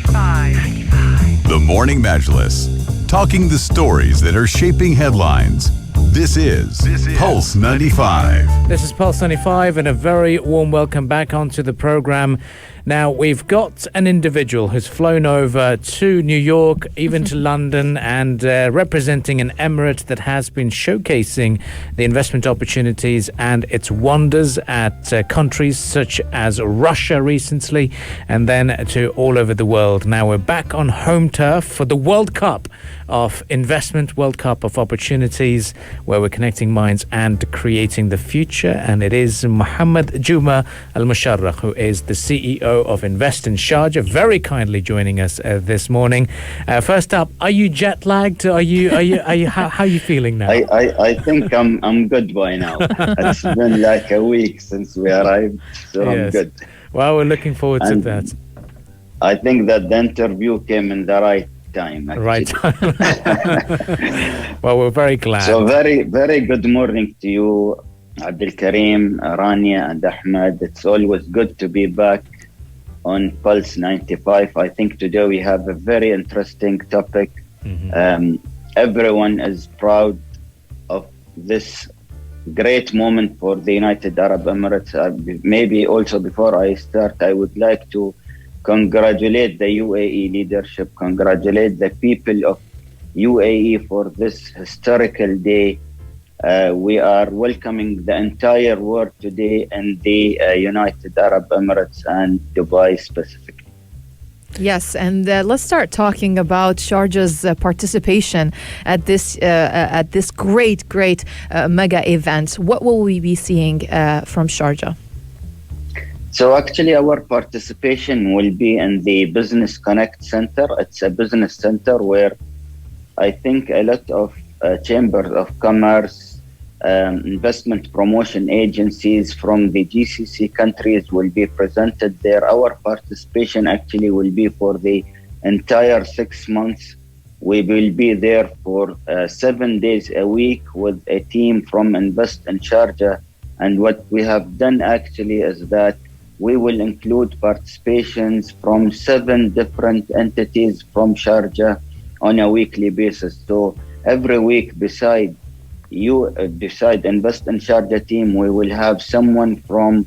The Morning Majlis, talking the stories that are shaping headlines. This is Pulse 95. This is Pulse 95 and a very warm welcome back onto the program. Now, we've got an individual who's flown over to New York, even to London, and representing an emirate that has been showcasing the investment opportunities and its wonders at countries such as Russia recently, and then to all over the world. Now, we're back on home turf for the World Cup of investment, World Cup of opportunities, where we're connecting minds and creating the future. And it is Mohammed Juma Al Musharrakh, who is the CEO of Invest in Sharjah, very kindly joining us this morning. First up, are you jet lagged? How are you feeling now? I think I'm good by now. It's been like a week since we arrived, so yes. I'm good. Well, we're looking forward to that. I think that the interview came in the right time. Actually. Right time. Well, we're very glad. So very, very good morning to you, Abdul Karim, Rania and Ahmed. It's always good to be back on Pulse 95. I think today we have a very interesting topic. Everyone is proud of this great moment for the United Arab Emirates. Maybe also before I start, I would like to congratulate the UAE leadership, congratulate the people of UAE for this historical day. We are welcoming the entire world today in the United Arab Emirates and Dubai specifically. Yes, and let's start talking about Sharjah's participation at this great mega event. What will we be seeing from Sharjah? So actually our participation will be in the Business Connect Center. It's a business center where I think a lot of chambers of commerce, investment promotion agencies from the GCC countries will be presented there. Our participation actually will be for the entire 6 months. We will be there for 7 days a week with a team from Invest in Sharjah. And what we have done actually is that we will include participations from 7 different entities from Sharjah on a weekly basis. So every week, beside Invest in Sharjah team, we will have someone from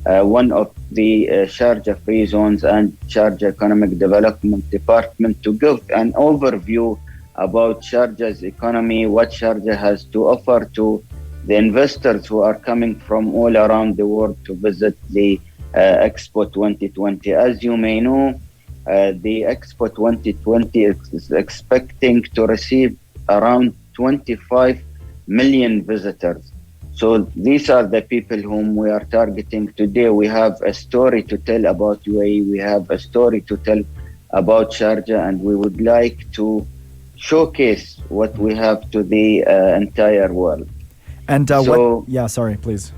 one of the Sharjah Free Zones and Sharjah Economic Development Department to give an overview about Sharjah's economy, what Sharjah has to offer to the investors who are coming from all around the world to visit the Expo 2020. As you may know, the Expo 2020 is expecting to receive around 25 million visitors. So these are the people whom we are targeting today. We have a story to tell about UAE. We have a story to tell about Sharjah, and we would like to showcase what we have to the entire world. And please.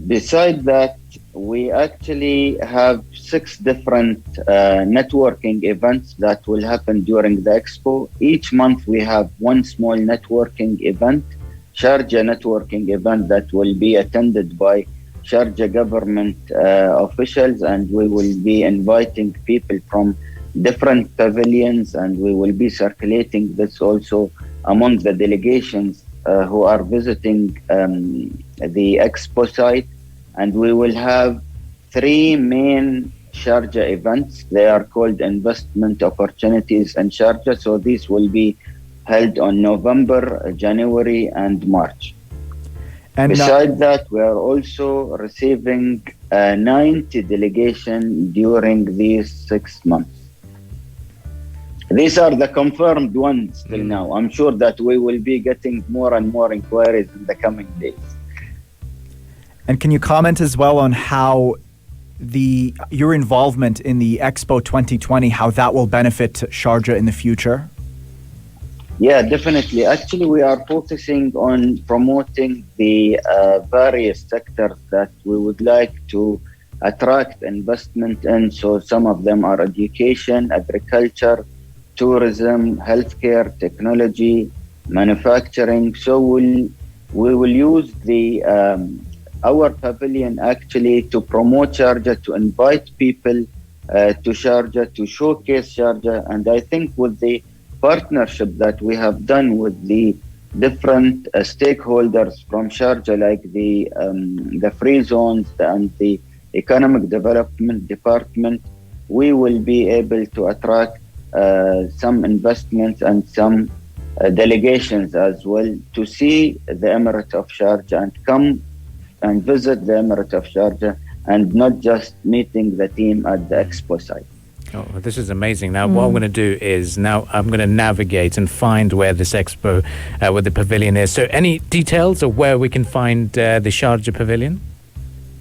Beside that, we actually have 6 different networking events that will happen during the Expo. Each month we have one small networking event, Sharjah networking event, that will be attended by Sharjah government officials, and we will be inviting people from different pavilions, and we will be circulating this also among the delegations who are visiting the Expo site. And we will have 3 main Sharjah events. They are called investment opportunities in Sharjah. So these will be held on November, January, and March. And besides that, we are also receiving 90 delegation during these 6 months. These are the confirmed ones till now. I'm sure that we will be getting more and more inquiries in the coming days. And can you comment as well on how your involvement in the Expo 2020, how that will benefit Sharjah in the future? Yeah, definitely. Actually, we are focusing on promoting the various sectors that we would like to attract investment in. So some of them are education, agriculture, tourism, healthcare, technology, manufacturing. So we will use our pavilion actually to promote Sharjah, to invite people to Sharjah to showcase Sharjah. And I think with the partnership that we have done with the different stakeholders from Sharjah, like the free zones and the economic development department, we will be able to attract some investments and some delegations as well to see the Emirate of Sharjah and come and visit the Emirate of Sharjah, and not just meeting the team at the Expo site. Oh, this is amazing. Now, what I'm going to do is now I'm going to navigate and find where this expo, where the pavilion is. So, any details of where we can find the Sharjah pavilion?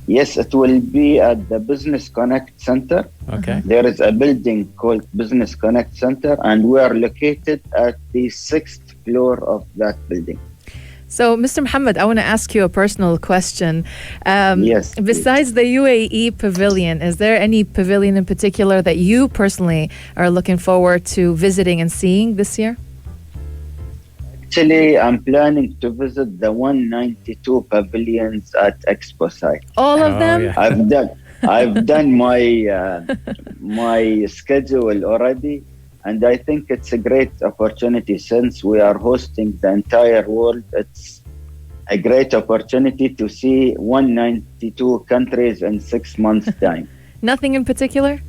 Yes, it will be at the Business Connect Center. Okay. There is a building called Business Connect Center, and we are located at the 6th floor of that building. So, Mr. Mohammed, I want to ask you a personal question. Yes. Besides the UAE pavilion, is there any pavilion in particular that you personally are looking forward to visiting and seeing this year? Actually, I'm planning to visit the 192 pavilions at Expo site. All of them? Yeah. I've done my my schedule already. And I think it's a great opportunity since we are hosting the entire world. It's a great opportunity to see 192 countries in 6 months' time. Nothing in particular?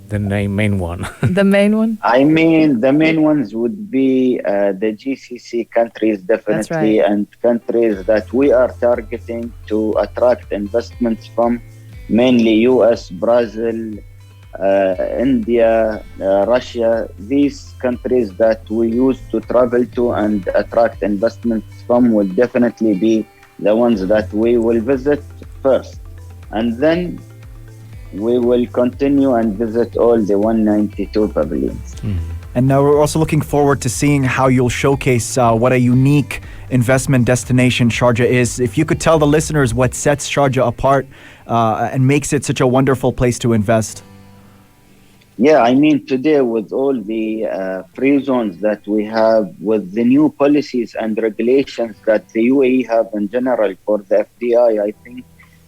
The main one. The main one? I mean, the main ones would be the GCC countries, definitely, right. and countries that we are targeting to attract investments from, mainly US, Brazil, India, Russia, these countries that we used to travel to and attract investments from will definitely be the ones that we will visit first. And then we will continue and visit all the 192 pavilions. And now we're also looking forward to seeing how you'll showcase what a unique investment destination Sharjah is. If you could tell the listeners what sets Sharjah apart and makes it such a wonderful place to invest. Yeah, I mean, today with all the free zones that we have, with the new policies and regulations that the UAE have in general for the FDI, I think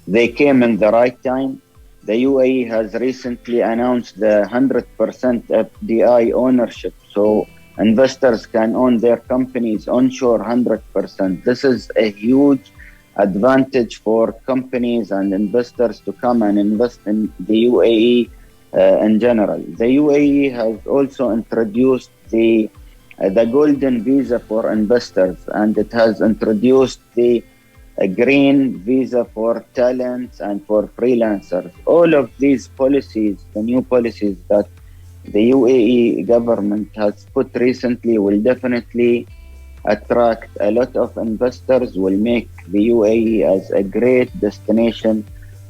they came in the right time. The UAE has recently announced the 100% FDI ownership, so investors can own their companies onshore 100%. This is a huge advantage for companies and investors to come and invest in the UAE in general. The UAE has also introduced the golden visa for investors, and it has introduced the green visa for talents and for freelancers. All of these policies, the new policies that the UAE government has put recently, will definitely attract a lot of investors, will make the UAE as a great destination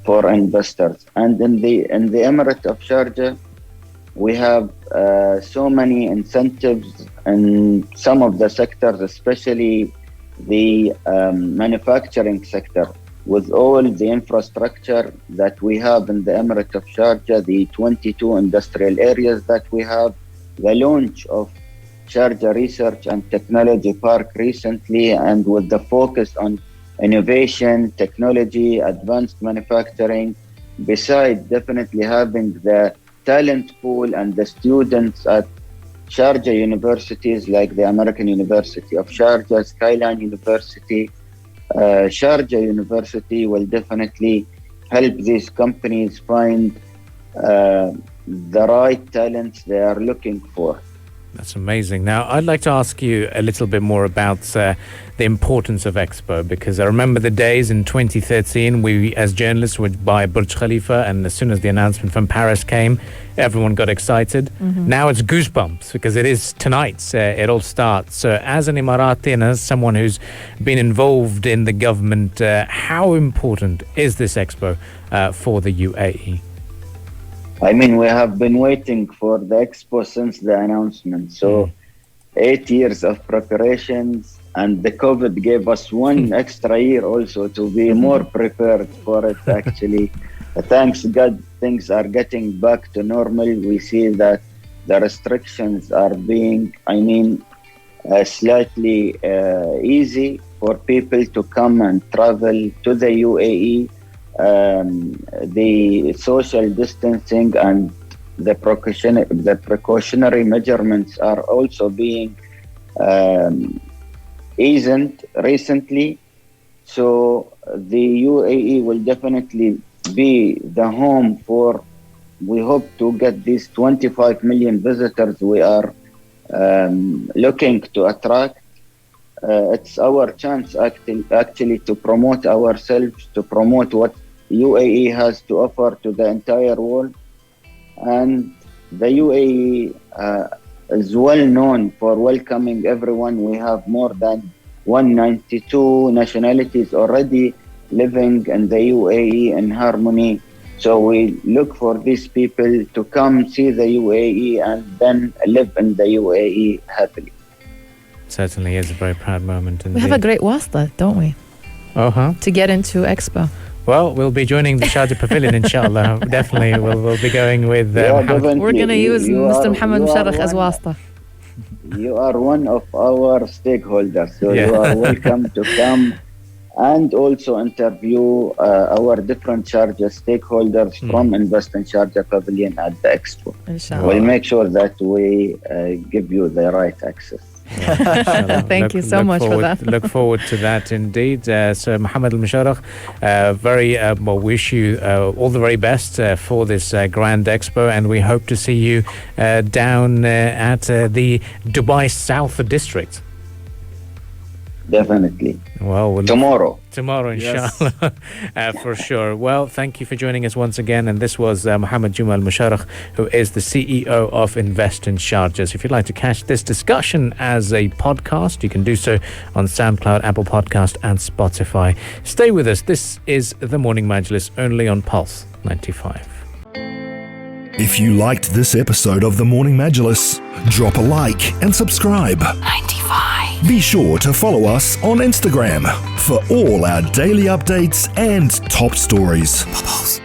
for investors. And in the Emirate of Sharjah, we have so many incentives in some of the sectors, especially the manufacturing sector, with all the infrastructure that we have in the Emirate of Sharjah, the 22 industrial areas that we have, the launch of Sharjah Research and Technology Park recently, and with the focus on innovation, technology, advanced manufacturing, besides definitely having the talent pool and the students at Sharjah universities like the American University of Sharjah, Skyline University, Sharjah University will definitely help these companies find the right talents they are looking for. That's amazing. Now, I'd like to ask you a little bit more about the importance of Expo, because I remember the days in 2013, we as journalists would buy Burj Khalifa, and as soon as the announcement from Paris came, everyone got excited. Now it's goosebumps because it is tonight. It all starts. So as an Emirati and as someone who's been involved in the government, how important is this Expo for the UAE? I mean, we have been waiting for the Expo since the announcement. So 8 years of preparations, and the COVID gave us one extra year also to be more prepared for it, actually. Thanks God, things are getting back to normal. We see that the restrictions are being, slightly easy for people to come and travel to the UAE. the social distancing and the precautionary measurements are also being eased recently. So the UAE will definitely be the home for, we hope to get these 25 million visitors we are looking to attract. It's our chance actually to promote ourselves, to promote what UAE has to offer to the entire world. And the UAE is well known for welcoming everyone. We have more than 192 nationalities already living in the UAE in harmony. So we look for these people to come see the UAE and then live in the UAE happily. Certainly is a very proud moment indeed. We have a great wasta, don't we? Uh-huh. To get into Expo. Well, we'll be joining the Sharjah Pavilion, inshallah. Definitely, we'll be going with Mohammed. We're going to use Mr. Mohammed Musharrakh as wasta. You are one of our stakeholders, so you are welcome to come and also interview our different Sharjah stakeholders from Invest in Sharjah Pavilion at the Expo. Inshallah. We'll make sure that we give you the right access. Thank you so much for that. Look forward to that indeed. So Mohammed Al Musharrakh, wish you all the very best for this grand expo, and we hope to see you down at the Dubai South District. Definitely. Well, tomorrow, inshallah, for sure. Well, thank you for joining us once again. And this was Mohammed Juma Al Musharrakh, who is the CEO of Invest in Sharjah. So if you'd like to catch this discussion as a podcast, you can do so on SoundCloud, Apple Podcast, and Spotify. Stay with us. This is the Morning Majlis, only on Pulse 95. If you liked this episode of the Morning Majlis, drop a like and subscribe. 95. Be sure to follow us on Instagram for all our daily updates and top stories. Pulse.